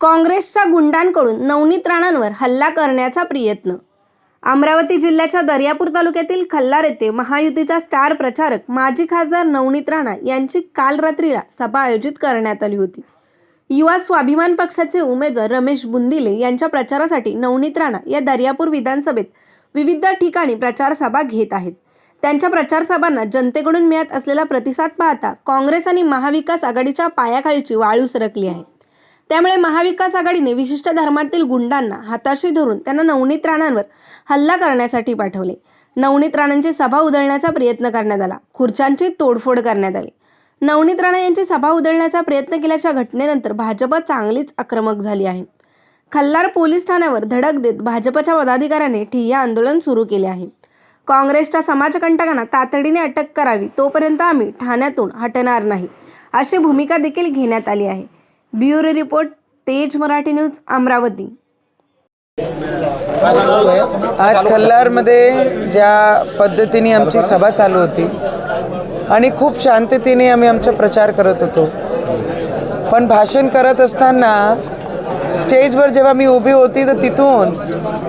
काँग्रेसच्या गुंडांकडून नवनीत राणांवर हल्ला करण्याचा प्रयत्न। अमरावती जिल्ह्याच्या दर्यापूर तालुक्यातील खल्लार येथे महायुतीच्या स्टार प्रचारक माजी खासदार नवनीत राणा यांची काल रात्रीला सभा आयोजित करण्यात आली होती। युवा स्वाभिमान पक्षाचे उमेदवार रमेश बुंदिले यांच्या प्रचारासाठी नवनीत राणा या दर्यापूर विधानसभेत विविध ठिकाणी प्रचार सभा घेत आहेत। त्यांच्या प्रचार सभांना जनतेकडून मिळत असलेला प्रतिसाद पाहता काँग्रेस आणि महाविकास आघाडीच्या पायाखालची वाळू सरकली आहे। त्यामुळे महाविकास आघाडीने विशिष्ट धर्मातील गुंडांना हाताशी धरून त्यांना नवनीत राणांवर हल्ला करण्यासाठी पाठवले। नवनीत राणांची सभा उधळण्याचा प्रयत्न करण्यात आला। खुर्च्यांची तोडफोड करण्यात आली। नवनीत राणा यांची सभा उधळण्याचा प्रयत्न केल्याच्या घटनेनंतर भाजप चांगलीच आक्रमक झाली आहे। खल्लार पोलीस ठाण्यावर धडक देत भाजपच्या पदाधिकाऱ्यांनी ठिय्या आंदोलन सुरू केले आहे। काँग्रेसच्या समाजकंटकांना तातडीने अटक करावी, तोपर्यंत आम्ही ठाण्यातून हटणार नाही, अशी भूमिका देखील घेण्यात आली आहे। ब्युरो रिपोर्ट, तेज मराठी न्यूज, अमरावती। आज खल्लारमध्ये ज्या पद्धतीने आमची सभा चालू होती आणि खूप शांततेने आम्ही आमचा प्रचार करत होतो, पण भाषण करत असताना स्टेजवर जेव्हा मी उभी होती तर तिथून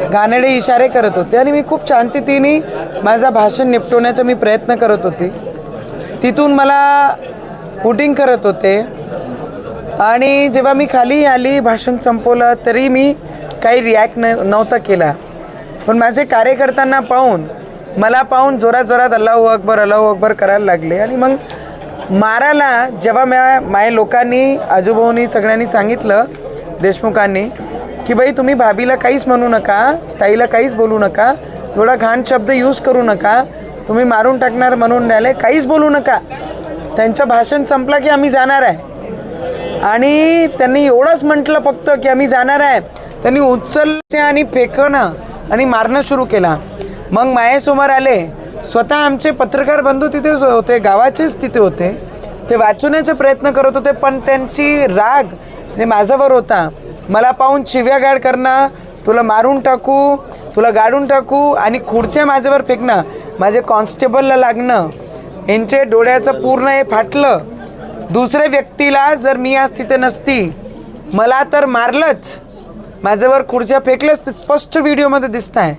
घाणेरडे इशारे करत होते आणि मी खूप शांततेने माझा भाषण निपटवण्याचा मी प्रयत्न करत होते। तिथून मला हुटिंग करत होते आणि जेव्हा मी खाली आली, भाषण संपवलं, तरी मी काही रिॲक्ट नव्हता केला। पण माझे कार्यकर्त्यांना पाहून, मला पाहून जोरात अल्लाहू अकबर करायला लागले आणि मग मारायला जेव्हा माझ्या लोकांनी, आजूबाजूनी सगळ्यांनी सांगितलं, देशमुखांनी, की बाई तुम्ही भाभीला काहीच म्हणू नका, ताईला काहीच बोलू नका, एवढा घाण शब्द यूज करू नका, तुम्ही मारून टाकणार म्हणून न्याले, काहीच बोलू नका। त्यांचं भाषण संपलं की आम्ही जाणार आहे आणि त्यांनी एवढंच म्हटलं फक्त की आम्ही जाणार आहे। त्यांनी उचलले आणि फेकणं आणि मारणं सुरू केला। मग माझ्यासमोर आले, स्वतः आमचे पत्रकार बंधू तिथे होते, गावाचेच तिथे होते, ते वाचवण्याचा प्रयत्न करत होते, पण त्यांची राग जे माझ्यावर होता, मला पाहून शिव्यागाळ करणं, तुला मारून टाकू, तुला गाडून टाकू आणि खुर्च्या माझ्यावर फेकणं, माझे कॉन्स्टेबलला लागणं, यांचे डोळ्याचं पूर्ण हे फाटलं। दुसऱ्या व्यक्तीला जर मी आज तिथे नसती, मला तर मारलंच, माझ्यावर खुर्च्या फेकलंच, ते स्पष्ट व्हिडिओमध्ये दिसत आहे।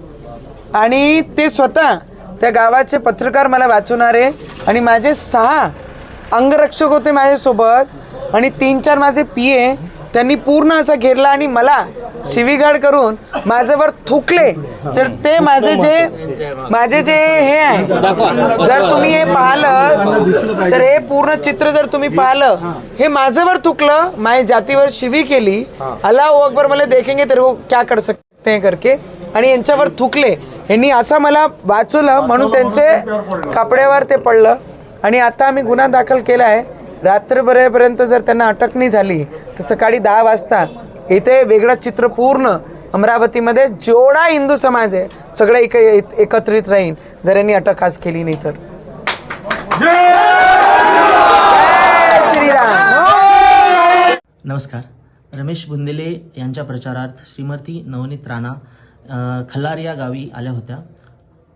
आणि ते स्वतः त्या गावाचे पत्रकार मला वाचवणारे आणि माझे 6 अंगरक्षक होते माझ्यासोबत आणि 3-4 माझे PA, त्यांनी पूर्ण असं घेरला आणि मला शिवीगाळ करून माझ्यावर थुकले। तर ते माझे जे हे आहे, जर तुम्ही हे पाहिलं तर हे पूर्ण चित्र जर तुम्ही पाहिलं, हे माझ्यावर थुकलं, माझ्या जातीवर शिवी केली, अल्लाहू अकबर मला देखेंगे तेरे को क्या कर सकते हैं करके, आणि यांच्यावर थुकले। यांनी असं मला वाचवलं म्हणून त्यांचे कपड्यावर ते पडलं आणि आता आम्ही गुन्हा दाखल केला आहे। रात्रभरापर्यंत जर त्यांना अटक नाही झाली तर सकाळी 10 वाजता इथे वेगळं चित्र पूर्ण अमरावतीमध्ये जेवढा हिंदू समाज आहे सगळे एकत्रित राहीन जर यांनी अटक आज केली नाही तर। जय श्रीराम। नमस्कार। रमेश बुंदिले यांच्या प्रचारार्थ श्रीमती नवनीत राणा खल्लार या गावी आल्या होत्या।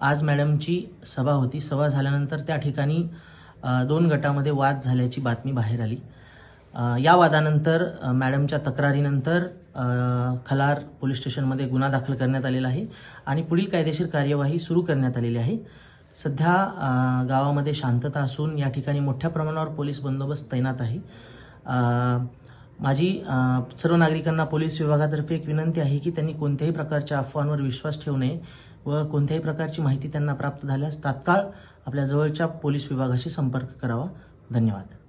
आज मॅडमची सभा होती। सभा झाल्यानंतर त्या ठिकाणी 2 गटामध्ये वाद झाल्याची बातमी बाहेर आली। या वादानंतर मॅडमच्या तक्रारीनंतर खलार पोलीस स्टेशनमध्ये गुन्हा दाखल करण्यात आलेला आहे आणि पुढील कायदेशीर कार्यवाही सुरू करण्यात आलेली आहे. सध्या गावामध्ये शांतता असून या ठिकाणी मोठ्या प्रमाणावर पोलीस बंदोबस्त तैनात आहे. माझी सर्व नागरिकांना पोलीस विभागातर्फे एक विनंती आहे की त्यांनी कोणत्याही प्रकारच्या अफवांवर विश्वास ठेवू नये व कोणत्याही प्रकारची माहिती त्यांना प्राप्त झाल्यास तात्काळ आपल्या जवळच्या पोलीस विभागाशी संपर्क करावा. धन्यवाद.